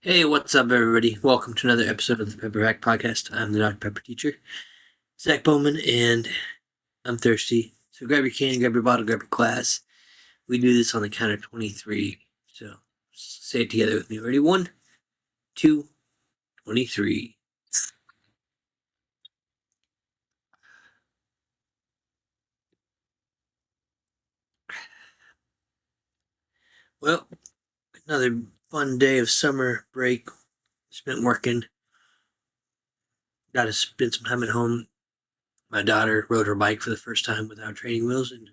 Hey, what's up, everybody? Welcome to another episode of the PepperPack Podcast. I'm the Dr. Pepper teacher, Zach Bowman, and I'm thirsty. So grab your can, grab your bottle, grab your glass. We do this on the count of 23. So say it together with me. Ready? 1, 2, 23. Well, another fun day of summer break. Spent working. Got to spend some time at home. My daughter rode her bike for the first time without training wheels and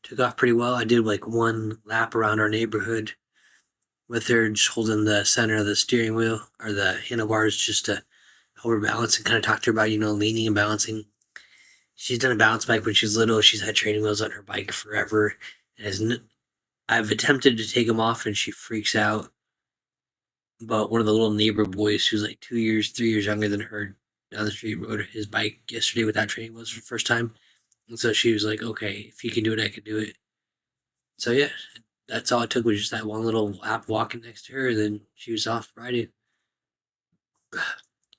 took off pretty well. I did like one lap around our neighborhood with her just holding the center of the steering wheel or the handlebars just to help her balance and kind of talk to her about, leaning and balancing. She's done a balance bike when she was little. She's had training wheels on her bike forever. I've attempted to take them off and she freaks out. But one of the little neighbor boys who's like 2 years, 3 years younger than her down the street rode his bike yesterday without training wheels for the first time. And so she was like, okay, if he can do it, I can do it. So yeah, that's all it took was just that one little lap walking next to her, and then she was off riding.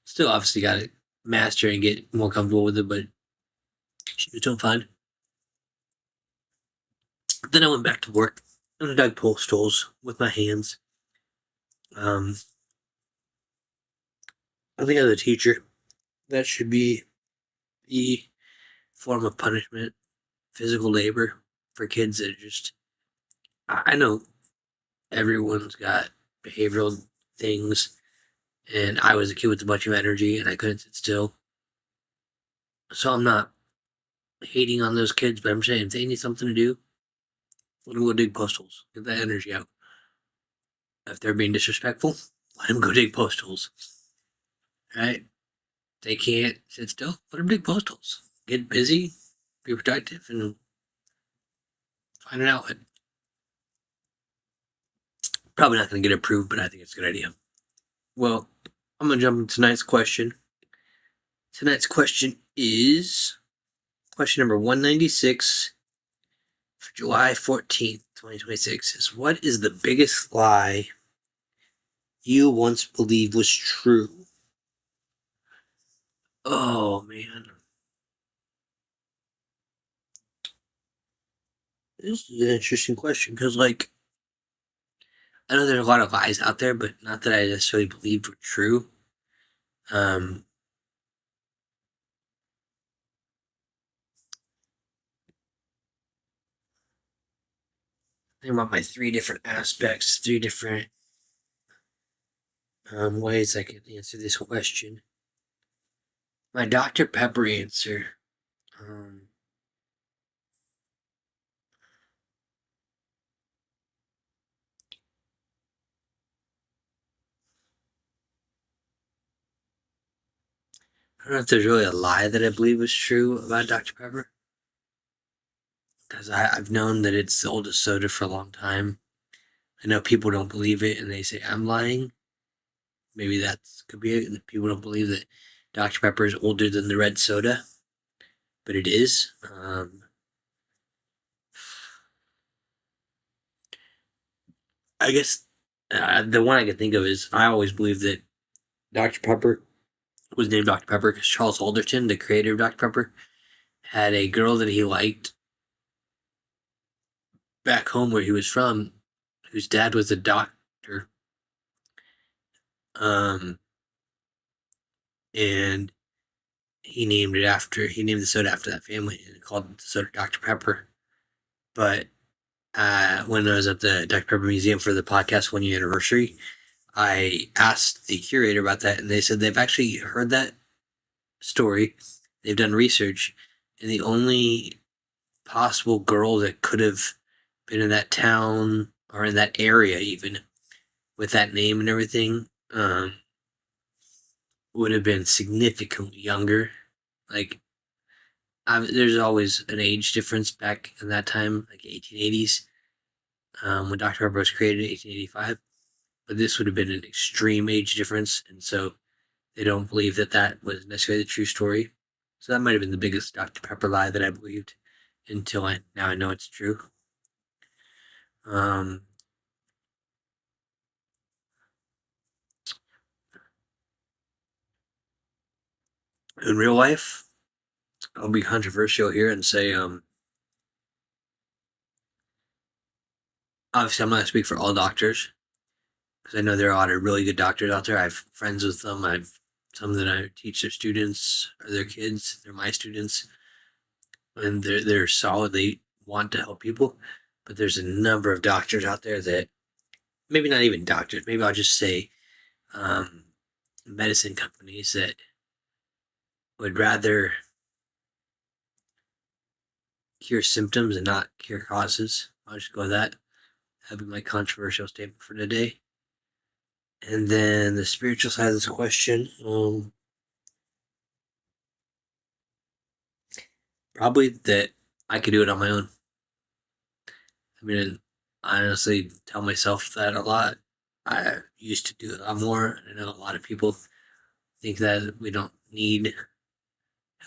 Still, obviously, got to master and get more comfortable with it, but she was doing fine. Then I went back to work and I dug post holes with my hands. Um, I think as a teacher, that should be the form of punishment, physical labor for kids that are just. I know everyone's got behavioral things, and I was a kid with a bunch of energy and I couldn't sit still. So I'm not hating on those kids, but I'm saying if they need something to do, let them go dig post holes. Get that energy out. If they're being disrespectful, let them go dig post holes. Right? They can't sit still. Let them dig post holes. Get busy, be productive, and find an outlet. Probably not going to get approved, but I think it's a good idea. Well, I'm going to jump into tonight's question. Tonight's question is question number 196 for July 14th, 2026 is what is the biggest lie you once believed was true? Oh, man. This is an interesting question because, I know there's a lot of lies out there, but not that I necessarily believed were true. Um, think about my three different aspects, three different ways I can answer this question. My Dr. Pepper answer. Um, I don't know if there's really a lie that I believe was true about Dr. Pepper. Because I've known that it's the oldest soda for a long time. I know people don't believe it and they say I'm lying. Maybe that could be it. People don't believe that Dr. Pepper is older than the red soda, but it is. I guess the one I can think of is I always believed that Dr. Pepper was named Dr. Pepper because Charles Alderton, the creator of Dr. Pepper, had a girl that he liked back home where he was from, whose dad was a doctor. Um, and he named the soda after that family and called the soda Dr. Pepper. But when I was at the Dr. Pepper Museum for the podcast 1 year anniversary, I asked the curator about that, and they said they've actually heard that story. They've done research, and the only possible girl that could have been in that town or in that area, even with that name and everything, would have been significantly younger. Like, there's always an age difference back in that time, like 1880s, when Dr. Pepper was created in 1885. But this would have been an extreme age difference, and so they don't believe that that was necessarily the true story. So that might have been the biggest Dr. Pepper lie that I believed until now I know it's true. Um, In real life, I'll be controversial here and say, obviously, I'm not going to speak for all doctors because I know there are a lot of really good doctors out there. I have friends with them. I've some that I teach their students or their kids. They're my students, and they're solid. They want to help people, but there's a number of doctors out there that maybe not even doctors. Maybe I'll just say um, medicine companies that would rather cure symptoms and not cure causes. I'll just go with that. That'd be my controversial statement for today. And then the spiritual side of this question, probably that I could do it on my own. I mean, I honestly tell myself that a lot. I used to do it a lot more. I know a lot of people think that we don't need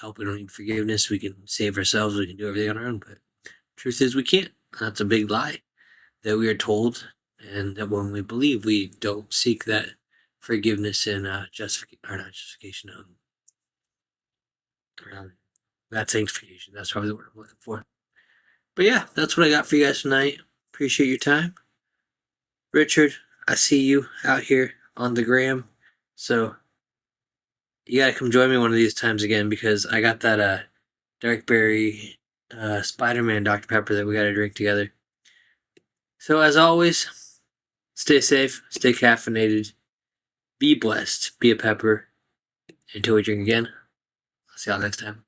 help, we don't need forgiveness, we can save ourselves, we can do everything on our own. But truth is, we can't. That's a big lie that we are told, and that when we believe, we don't seek that forgiveness and justification, or not justification, that sanctification. That's probably the word I'm looking for. But yeah, that's what I got for you guys tonight. Appreciate your time. Richard, I see you out here on the gram. So you gotta come join me one of these times again because I got that dark berry Spider-Man Dr. Pepper that we gotta drink together. So as always, stay safe, stay caffeinated, be blessed, be a pepper. Until we drink again, I'll see y'all next time.